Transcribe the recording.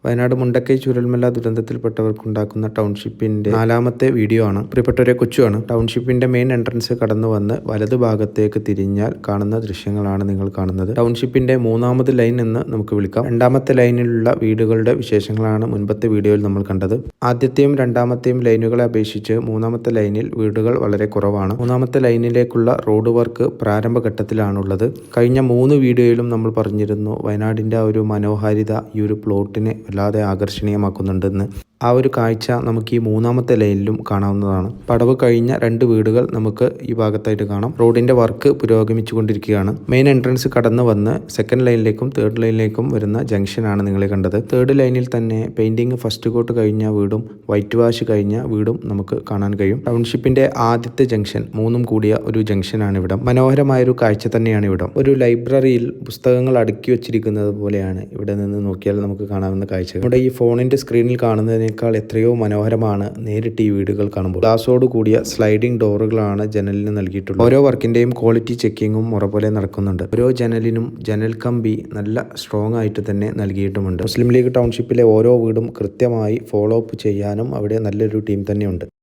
Wayanad Mundakkai Chooralmala ദുരന്തത്തിൽപ്പെട്ടവർക്കുണ്ടാക്കുന്ന ടൗൺഷിപ്പിന്റെ 4ാമത്തെ video ആണ്. പ്രിയപ്പെട്ടവരെ, കൊച്ചുവാണ്. ടൗൺഷിപ്പിന്റെ main entrance കടന്നു വന്ന് വലതു ഭാഗത്തേക്ക് തിരിഞ്ഞാൽ കാണുന്ന ദൃശ്യങ്ങളാണ് നിങ്ങൾ കാണുന്നത്. ടൗൺഷിപ്പിന്റെ 3ാമത് ലൈൻ എന്ന് നമുക്ക് വിളിക്കാം. 2ാമത്തെ ലൈനിലുള്ള വീടുകളുടെ വിശേഷങ്ങളാണ് മുൻപത്തെ വീഡിയോയിൽ നമ്മൾ കണ്ടത്. ആദ്യത്തെയും 2ാമത്തെയും ലൈനുകളെ അപേക്ഷിച്ച് 3ാമത്തെ ലൈനിൽ വീടുകൾ വളരെ കുറവാണ്. 3ാമത്തെ ലൈനിലേക്കുള്ള റോഡ് വർക്ക് പ്രാരംഭഘട്ടത്തിലാണുള്ളത്. കഴിഞ്ഞ 3 വീഡിയോയിലും നമ്മൾ പറഞ്ഞിരുന്നു വയനാടിന്റെ ആ ഒരു മനോഹാരിത ഈ ഒരു പ്ലോട്ടിനെ വല്ലാതെ ആകർഷണീയമാക്കുന്നുണ്ടെന്ന്. ആ ഒരു കാഴ്ച നമുക്ക് ഈ 3ാമത്തെ ലൈനിലും കാണാവുന്നതാണ്. പടവ് കഴിഞ്ഞ 2 വീടുകൾ നമുക്ക് ഈ ഭാഗത്തായിട്ട് കാണാം. റോഡിന്റെ വർക്ക് പുരോഗമിച്ചുകൊണ്ടിരിക്കുകയാണ്. മെയിൻ എൻട്രൻസ് കടന്നു വന്ന് 2nd ലൈനിലേക്കും 3rd ലൈനിലേക്കും വരുന്ന ജംഗ്ഷനാണ് നിങ്ങൾ കണ്ടത്. 3rd ലൈനിൽ തന്നെ പെയിന്റിംഗ് ഫസ്റ്റ് കോട്ട് കഴിഞ്ഞ വീടും വൈറ്റ് വാഷ് കഴിഞ്ഞ വീടും നമുക്ക് കാണാൻ കഴിയും. ടൗൺഷിപ്പിന്റെ ആദ്യത്തെ ജംഗ്ഷൻ 3ഉം കൂടിയ ഒരു ജംഗ്ഷനാണ് ഇവിടം. മനോഹരമായൊരു കാഴ്ച തന്നെയാണ് ഇവിടം. ഒരു ലൈബ്രറിയിൽ പുസ്തകങ്ങൾ അടുക്കി വെച്ചിരിക്കുന്നത് പോലെയാണ് ഇവിടെ നിന്ന് നോക്കിയാൽ നമുക്ക് കാണാവുന്ന കാഴ്ച. നമ്മുടെ ഈ ഫോണിന്റെ സ്ക്രീനിൽ കാണുന്നതിനേക്കാൾ എത്രയോ മനോഹരമാണ് നേരിട്ട് ഈ വീടുകൾ കാണുമ്പോൾ. ഗ്ലാസോട് കൂടിയ സ്ലൈഡിംഗ് ഡോറുകളാണ് ജനലിന് നൽകിയിട്ടുള്ളത്. ഓരോ വർക്കിന്റെയും ക്വാളിറ്റി ചെക്കിങ്ങും മുറപോലെ നടക്കുന്നുണ്ട്. ഓരോ ജനലിനും ജനൽ കമ്പി നല്ല സ്ട്രോങ് ആയിട്ട് തന്നെ നൽകിയിട്ടുമുണ്ട്. മുസ്ലിം ലീഗ് ടൗൺഷിപ്പിലെ ഓരോ വീടും കൃത്യമായി ഫോളോ അപ്പ് ചെയ്യാനും അവിടെ നല്ലൊരു ടീം തന്നെയുണ്ട്.